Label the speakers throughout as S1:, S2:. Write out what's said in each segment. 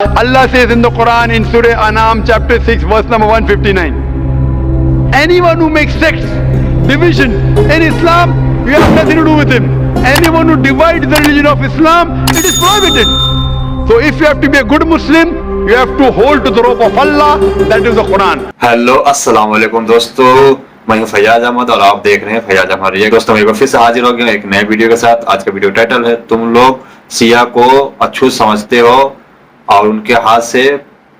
S1: Allah says in the Quran in Surah An'am chapter 6 verse number 159, anyone who makes sects, division in Islam, you have nothing to do with him. Anyone who divides the religion of Islam, it is prohibited. So if you have to be a good Muslim, you have to hold to the rope of Allah, that is the Quran.
S2: Hello अस्सलाम वालेकुम दोस्तों, मैं हूं फैयाज अहमद और आप देख रहे हैं फैयाज अहमद रिएक्ट। दोस्तों मैं फिर से हाजिर हो गया एक नए वीडियो के साथ। आज का वीडियो टाइटल है तुम लोग शिया को अछूत समझते हो और उनके हाथ से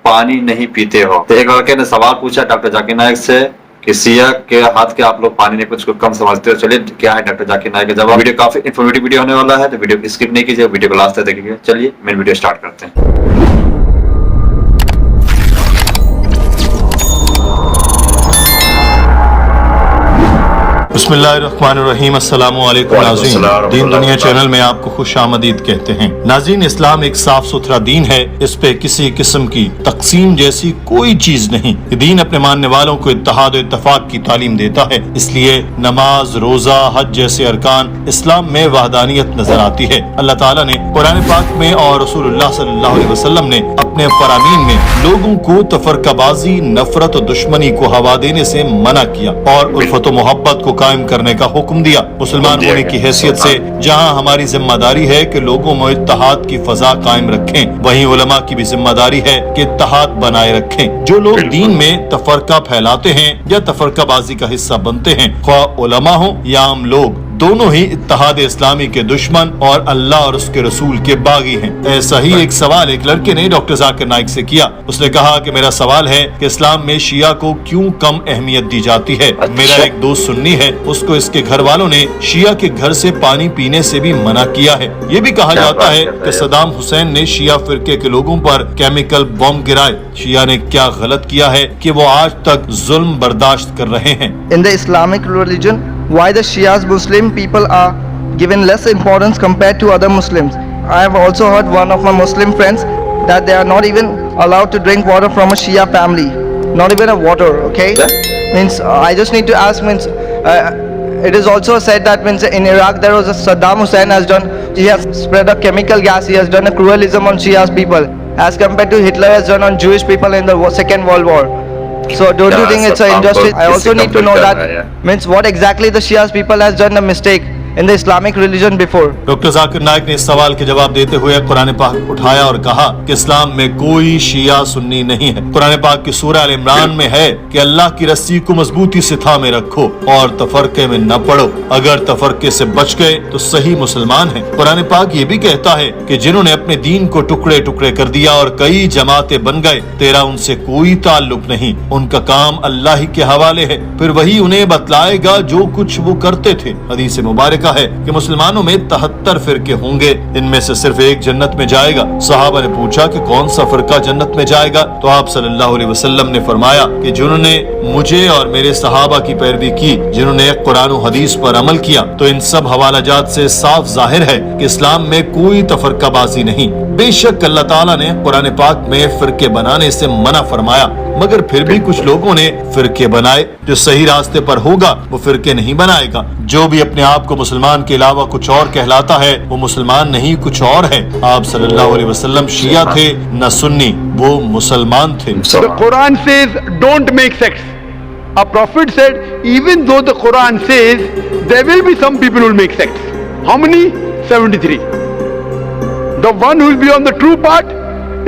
S2: पानी नहीं पीते हो। तो एक लड़के ने सवाल पूछा डॉक्टर जाकिर नाइक से कि शिया के हाथ के आप लोग पानी नहीं कुछ को कम समझते हो। चलिए क्या है डॉक्टर जाकिर नाइक का जवाब। वीडियो काफी इन्फॉर्मेटिव वीडियो होने वाला है, तो वीडियो को स्किप नहीं कीजिए, वीडियो को लास्ट तक देखिए। चलिए मेन वीडियो स्टार्ट करते हैं।
S3: बिस्मिल्लाहिर्रहमानिर्रहीम, अस्सलामु अलैकुम नाज़रीन। दीन दुनिया चैनल में आपको खुश आमदीद कहते हैं। नाज़रीन, इस्लाम एक साफ सुथरा दीन है, इस पे किसी किस्म की तकसीम जैसी कोई चीज नहीं। ये दीन अपने मानने वालों को इत्तेहाद और इत्तफाक की तालीम देता है, इसलिए नमाज, रोजा, हज जैसे अरकान इस्लाम में वहदानियत नजर आती है। अल्लाह ताला ने कुरान पाक में और रसूलुल्लाह सल्लल्लाहु अलैहि वसल्लम ने अपने फरामीन में लोगों को तफरकाबाजी, नफरत और दुश्मनी को हवा देने से मना किया और उल्फत और मोहब्बत को कायम करने का हुक्म दिया। मुसलमान होने की हैसियत से जहां हमारी जिम्मेदारी है कि लोगों में इत्तेहाद की फजा कायम रखें, वहीं उलमा की भी जिम्मेदारी है कि इत्तेहाद बनाए रखें। जो लोग दीन में तफरका फैलाते हैं या तफरकाबाजी का हिस्सा बनते हैं, ख्वाह उलमा हो या आम लोग, दोनों ही इत्तेहाद इस्लामी के दुश्मन और अल्लाह और उसके रसूल के बागी हैं। ऐसा ही एक सवाल एक लड़के ने डॉक्टर जाकिर नाइक से किया। उसने कहा कि मेरा सवाल है कि इस्लाम में शिया को क्यों कम अहमियत दी जाती है। मेरा एक दोस्त सुन्नी है, उसको इसके घर वालों ने शिया के घर से पानी पीने से भी मना किया है। ये भी कहा जाता है कि सद्दाम हुसैन ने शिया फिरके के लोगों पर केमिकल बॉम्ब गिराए। शिया ने क्या गलत किया है कि वो आज तक जुल्म बर्दाश्त कर रहे हैं।
S4: In the Islamic religion, why the Shias Muslim people are given less importance compared to other Muslims? I have also heard one of my Muslim friends that they are not even allowed to drink water from a Shia family, not even a water. Okay, means I just need to ask. Means it is also said that means in Iraq there was a Saddam Hussein has done. He has spread a chemical gas. He has done a cruelism on Shias people, as compared to Hitler has done on Jewish people in the Second World War. So don't you think it's an injustice? I also need to know that means what exactly the Shias people has done a mistake in the Islamic religion before.
S3: Doctor Zakir Naik ने इस सवाल के जवाब देते हुए कुरान पाक उठाया और कहा कि इस्लाम में कोई शिया सुन्नी नहीं है। कुरान पाक की सूरह अल इमरान में है कि अल्लाह की रस्सी को मजबूती से थामे रखो और तफरके में न पड़ो। अगर तफरके से बच गए तो सही मुसलमान हैं। कुरान पाक ये भी कहता है कि जिन्होंने अपने दीन को टुकड़े टुकड़े कर दिया और कई जमातें बन गए, तेरा उनसे कोई ताल्लुक नहीं, उनका काम अल्लाह ही के हवाले है, फिर वही उन्हें बतलाएगा जो कुछ वो करते थे। हदीस मुबारक है कि मुसलमानों में 73 फिरके होंगे, इनमें से सिर्फ एक जन्नत में जाएगा। सहाबा ने पूछा कि कौन सा फिरका जन्नत में जाएगा, तो आप सल्लल्लाहु अलैहि वसल्लम ने फरमाया कि जिन्होंने मुझे और मेरे सहाबा की पैरवी की, जिन्होंने कुरान और हदीस पर अमल किया। तो इन सब हवालाजात से साफ जाहिर है कि इस्लाम में कोई तफरकाबाजी नहीं। बेशक अल्लाह ताला ने कुरान पाक में फिरके बनाने से मना फरमाया, मगर फिर भी कुछ लोगों ने फिरके बनाए। जो सही रास्ते पर होगा वो फिरके नहीं बनाएगा। जो भी अपने आप को मुसलमान के अलावा कुछ और कहलाता है वो मुसलमान नहीं, कुछ और है। आप सल्लल्लाहु अलैहि वसल्लम शिया थे न सुन्नी, वो मुसलमान थे।
S1: The Quran says don't make sects. A prophet said even though the Quran says there will be some people who will make sects. How many? 73. The one who will be on the true path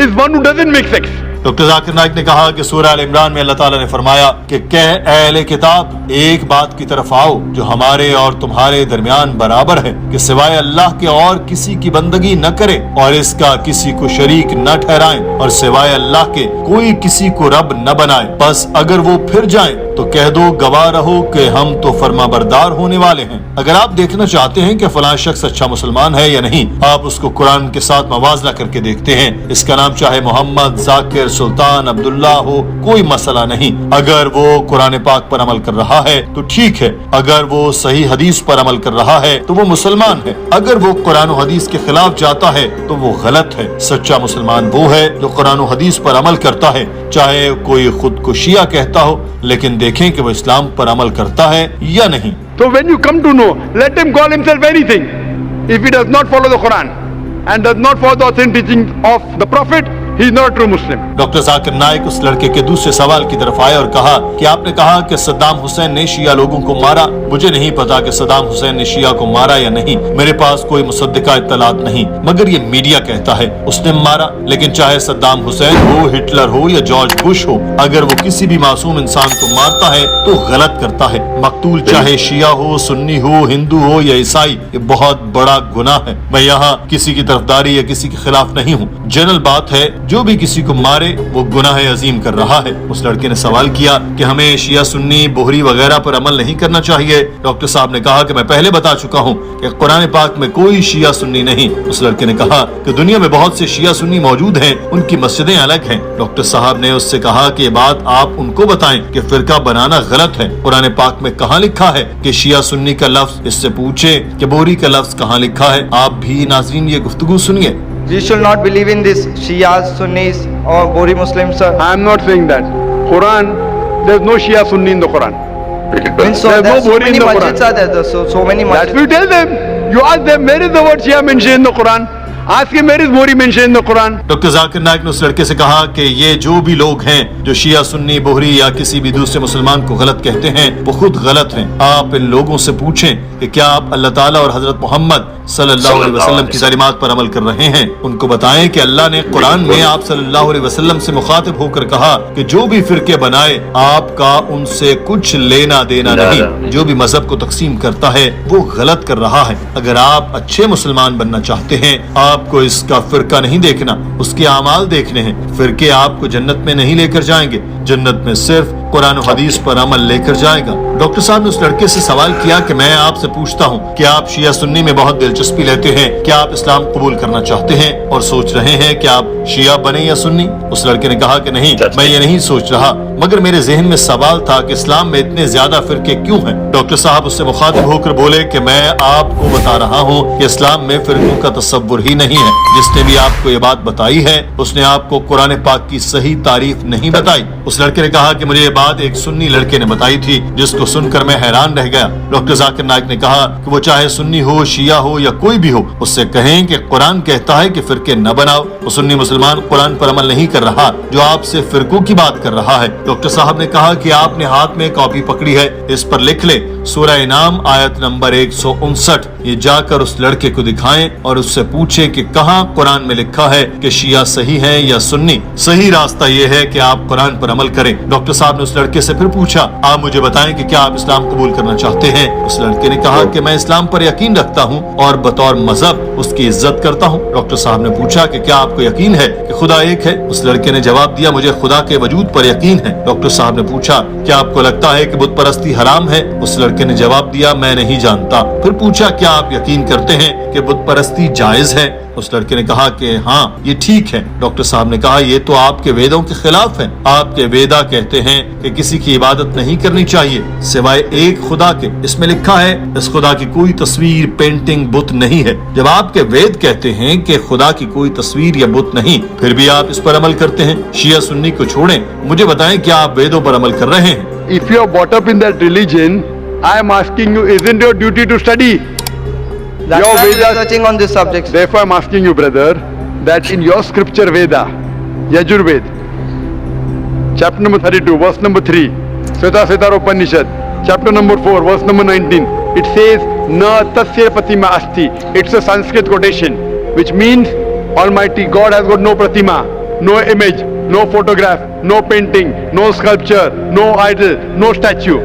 S1: is one who doesn't make sects.
S3: Doctor Zakir Naik ने कहा कि सूरह अल इमरान में अल्लाह ताला ने फरमाया कि कह अहले किताब, एक बात की तरफ आओ जो हमारे और तुम्हारे दरमियान बराबर है कि सिवाय अल्लाह के और किसी की बंदगी न करे और इसका किसी को शरीक न ठहराएं और सिवाय अल्लाह के कोई किसी को रब न बनाए। बस अगर वो फिर जाएं तो कह दो गवाह रहो कि हम तो फरमाबरदार होने वाले हैं। अगर आप देखना चाहते हैं कि फलां शख्स अच्छा मुसलमान है या नहीं, आप उसको कुरान के साथ मवाजना करके देखते हैं। इसका नाम चाहे मोहम्मद, जाकिर, सुल्तान, अब्दुल्ला हो, कोई मसला नहीं। अगर वो कुरान पाक पर अमल कर रहा है तो ठीक है, अगर वो सही हदीस पर अमल कर रहा है तो वो मुसलमान है। अगर वो कुरान और हदीस के खिलाफ जाता है तो वो गलत है। सच्चा मुसलमान वो है जो कुरान और हदीस पर अमल करता है, चाहे कोई खुद को शिया कहता हो, लेकिन देखें कि वो इस्लाम पर अमल करता है या नहीं।
S1: So when you come to know, let him call himself anything. If he does not follow the Quran and does not follow the authentic teaching of the Prophet, he is not a true Muslim.
S3: Doctor Zakir Naik उस लड़के के दूसरे सवाल की तरफ आए और कहा कि आपने कहा कि सद्दाम हुसैन ने शिया लोगों को मारा। मुझे नहीं पता कि सद्दाम हुसैन ने शिया को मारा या नहीं, मेरे पास कोई मुसद्दिका इत्तलात नहीं, मगर ये मीडिया कहता है उसने मारा। लेकिन चाहे सद्दाम हुसैन हो, हिटलर हो या जॉर्ज बुश हो, अगर वो किसी भी मासूम इंसान को मारता है तो गलत करता है। मकतूल चाहे शिया हो, सुन्नी हो, हिंदू हो या ईसाई, ये बहुत बड़ा गुनाह है। मैं यहाँ किसी की तरफदारी या किसी के खिलाफ नहीं हूँ। जनरल बात है, जो भी किसी को मारे वो गुनाह अजीम कर रहा है। उस लड़के ने सवाल किया कि हमें शिया सुन्नी बोहरी वगैरह पर अमल नहीं करना चाहिए। डॉक्टर साहब ने कहा कि मैं पहले बता चुका हूँ कि कुरान पाक में कोई शिया सुन्नी नहीं। उस लड़के ने कहा कि दुनिया में बहुत से शिया सुन्नी मौजूद हैं, उनकी मस्जिदें अलग हैं। डॉक्टर साहब ने उससे कहा कि ये बात आप उनको बताएं कि फिरका बनाना गलत है। कुरान पाक में कहाँ लिखा है कि शिया सुन्नी का लफ्ज, इससे पूछे कि बोहरी का लफ्ज कहाँ लिखा है। आप भी नाज़रीन ये गुफ्तगू सुनिए।
S4: We should not believe in this Shias, Sunnis or Bohri Muslims, sir.
S1: I am not saying that. Quran, there is no Shia Sunni in the Quran.
S4: Means so,
S1: There's no
S4: there so
S1: Bohri in
S4: many
S1: the
S4: masjids
S1: Quran.
S4: are there, so many
S1: That
S4: masjids.
S1: we tell them. You ask them, where is the word Shia mentioned in the Quran? Ask him, where is Bohri mentioned in the Quran?
S3: Doctor Zakir Naik ने उस लड़के से कहा कि ये जो भी लोग हैं जो शिया सुन्नी बोहरी या किसी भी दूसरे मुसलमान को गलत कहते हैं वो खुद गलत हैं। आप इन लोगों से पूछें कि क्या आप अल्लाह ताला और हजरत मोहम्मद सल्लल्लाहु अलैहि वसल्लम की तालीमात पर अमल कर रहे हैं। उनको बताएं कि अल्लाह ने कुरान में आप सल्लल्लाहु अलैहि वसल्लम से मुखातिब होकर कहा कि जो भी फिरके बनाए आपका उनसे कुछ लेना देना नहीं। जो भी मजहब को तकसीम करता है वो गलत कर रहा है। अगर आप अच्छे मुसलमान बनना चाहते हैं, आपको इसका फिरका नहीं देखना, उसके आमाल देखने हैं। फिरके आपको जन्नत में नहीं लेकर जाएंगे, जन्नत में सिर्फ कुरान और हदीस पर अमल लेकर जाएगा। डॉक्टर साहब ने उस लड़के से सवाल किया कि मैं आपसे पूछता हूँ कि आप शिया सुन्नी में बहुत दिलचस्पी लेते हैं, क्या आप इस्लाम कबूल करना चाहते हैं और सोच रहे हैं कि आप शिया बने या सुन्नी। उस लड़के ने कहा कि नहीं, मैं ये नहीं सोच रहा, मगर मेरे जहन में सवाल था कि इस्लाम में इतने ज्यादा फिरके क्यों हैं। डॉक्टर साहब उससे मुखातिब होकर बोले कि मैं आपको बता रहा हूँ कि इस्लाम में फिरकों का तसव्वुर ही नहीं है। जिसने भी आपको ये बात बताई है उसने आपको कुरान पाक की सही तारीफ नहीं बताई। उस लड़के ने कहा कि मुझे ये बात एक सुन्नी लड़के ने बताई थी, जिसको सुनकर मैं हैरान रह गया। डॉक्टर जाकिर नाइक ने कहा कि वो चाहे सुन्नी हो, शिया हो या कोई भी हो, उससे कहें कि कुरान कहता है कि फिरके न बनाओ। वो सुन्नी मुसलमान कुरान पर अमल नहीं कर रहा, जो आपसे फिरकों की बात कर रहा है। डॉक्टर साहब ने कहा कि आपने हाथ में कॉपी पकड़ी है, इस पर लिख ले सूरह इनाम आयत नंबर 159। ये जाकर उस लड़के को दिखाएं और उससे पूछे कि कहाँ कुरान में लिखा है कि शिया सही है या सुन्नी। सही रास्ता ये है कि आप कुरान पर अमल करें। डॉक्टर साहब ने उस लड़के से फिर पूछा, आप मुझे बताएं कि क्या आप इस्लाम कबूल करना चाहते हैं। उस लड़के ने कहा कि मैं इस्लाम पर यकीन रखता हूँ और बतौर मजहब उसकी इज्जत करता हूँ। डॉक्टर साहब ने पूछा कि क्या आपको यकीन है कि खुदा एक है। उस लड़के ने जवाब दिया, मुझे खुदा के वजूद पर यकीन है। डॉक्टर साहब ने पूछा, क्या आपको लगता है कि बुत परस्ती हराम है। उस लड़के ने जवाब दिया, मैं नहीं जानता। फिर पूछा, क्या आप यकीन करते हैं कि बुत परस्ती जायज है। उस लड़के ने कहा कि हाँ, ये ठीक है। डॉक्टर साहब ने कहा, ये तो आपके वेदों के खिलाफ है। आपके वेदा कहते हैं कि किसी की इबादत नहीं करनी चाहिए सिवाय एक खुदा के। इसमें लिखा है इस खुदा की कोई तस्वीर, पेंटिंग, बुत नहीं है। जब आपके वेद कहते हैं कि खुदा की कोई तस्वीर या बुत नहीं, फिर भी आप इस पर अमल करते हैं। शिया सुन्नी को छोड़ें, मुझे बताएं क्या आप वेदों पर अमल कर रहे हैं।
S1: If you are brought up in that religion, I am asking you, isn't your duty to study?
S4: That's
S1: Your
S4: why we are
S1: Vedas-
S4: researching on this subject.
S1: Therefore, I am asking you, brother, that in your scripture Veda, Yajurved, chapter number 32, verse number 3, Svetasvetara Upanishad, chapter number 4, verse number 19, it says, Na tasya pratima asti. It's a Sanskrit quotation, which means Almighty God has got no pratima, no image, no photograph, no painting, no sculpture, no idol, no statue.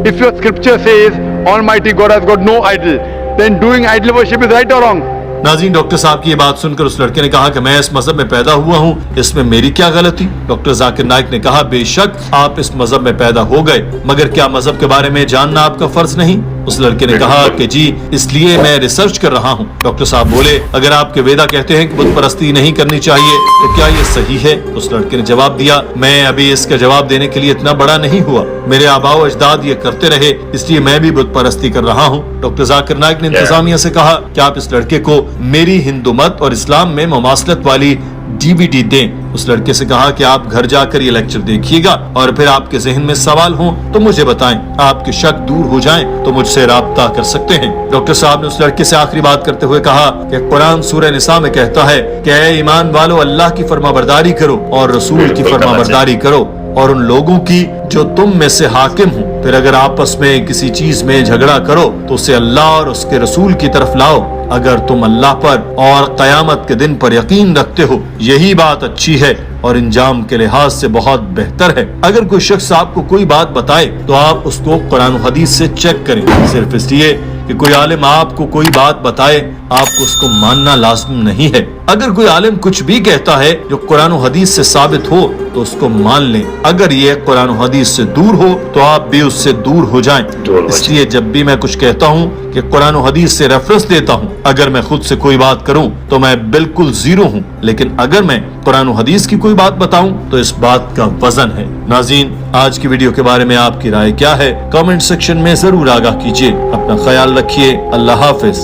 S1: If your scripture says Almighty God has got no idol, then doing idol worship is right or wrong?
S3: नाज़रीन, doctor साहब की ये बात सुनकर उस लड़के ने कहा कि मैं इस मजहब में पैदा हुआ हूँ, इसमें मेरी क्या गलती। डॉक्टर जाकिर नाइक ने कहा, बेशक आप इस मजहब में पैदा हो गए, मगर क्या मजहब के बारे में जानना आपका फर्ज नहीं। उस लड़के ने कहा कि जी, इसलिए मैं रिसर्च कर रहा हूँ। डॉक्टर साहब बोले, अगर आपके वेदा कहते हैं कि बुत परस्ती नहीं करनी चाहिए तो क्या ये सही है। उस लड़के ने जवाब दिया, मैं अभी इसका जवाब देने के लिए इतना बड़ा नहीं हुआ, मेरे आबाओ अजदाद ये करते रहे, इसलिए मैं भी बुत परस्ती कर रहा हूँ। डॉक्टर जाकिर नाइक ने इंतजामिया से कहा कि आप इस लड़के को मेरी हिंदू मत और इस्लाम में मुमासलत वाली DVD दें। उस लड़के से कहा कि आप घर जाकर ये लेक्चर देखिएगा और फिर आपके जहन में सवाल हो तो मुझे बताएं, आपके शक दूर हो जाएं तो मुझसे राब्ता कर सकते हैं। डॉक्टर साहब ने उस लड़के से आखिरी बात करते हुए कहा कि कुरान सूरह निसा में कहता है कि ऐ ईमान वालों, अल्लाह की फरमाबरदारी करो और रसूल की फरमाबरदारी करो और उन लोगों की जो तुम में से हाकिम हो। फिर अगर आपस में किसी चीज में झगड़ा करो तो उसे अल्लाह और उसके रसूल की तरफ लाओ। अगर तुम अल्लाह पर और कयामत के दिन पर यकीन रखते हो, यही बात अच्छी है और इंजाम के लिहाज से बहुत बेहतर है। अगर कोई शख्स आपको कोई बात बताए तो आप उसको कुरान हदीस से चेक करें। सिर्फ इसलिए कि कोई आलिम आपको कोई बात बताए, आपको उसको मानना लाजिम नहीं है। अगर कोई आलिम कुछ भी कहता है जो कुरान हदीस से साबित हो तो उसको मान लें। अगर ये कुरान हदीस से दूर हो तो आप भी उससे दूर हो जाएं। इसलिए जब भी मैं कुछ कहता हूँ कि कुरान हदीस से रेफरेंस देता हूँ, अगर मैं खुद से कोई बात करूँ तो मैं बिल्कुल जीरो हूँ, लेकिन अगर मैं कुरान हदीस की कोई बात बताऊँ तो इस बात का वजन है। नाज़रीन, आज की वीडियो के बारे में आपकी राय क्या है? कमेंट सेक्शन में जरूर आगाह कीजिए। अपना ख्याल रखिए। अल्लाह हाफिज।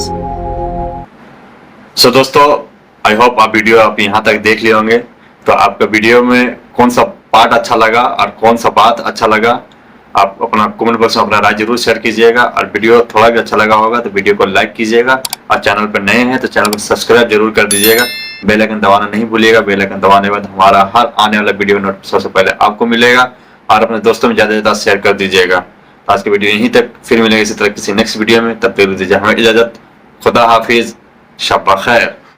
S2: सो दोस्तों, आई होप आप वीडियो आप यहाँ तक देख लिए होंगे। तो आपका वीडियो में कौन सा पार्ट अच्छा लगा और कौन सा बात अच्छा लगा, आप अपना कमेंट बॉक्स में अपना राय जरूर शेयर कीजिएगा। और वीडियो थोड़ा भी अच्छा लगा होगा तो वीडियो को लाइक कीजिएगा और चैनल पर नए हैं तो चैनल को सब्सक्राइब जरूर कर दीजिएगा। बेल आइकन दबाना नहीं भूलिएगा। बेल आइकन दबाने के बाद हमारा हर आने वाला वीडियो नोट सबसे पहले आपको मिलेगा और अपने दोस्तों में ज्यादा से ज्यादा शेयर कर दीजिएगा। आज की वीडियो यहीं तक, फिर मिलेंगे इसी तरह किसी नेक्स्ट वीडियो में। तब तक दीजिए हमें इजाजत। खुदा हाफिज, शब खैर।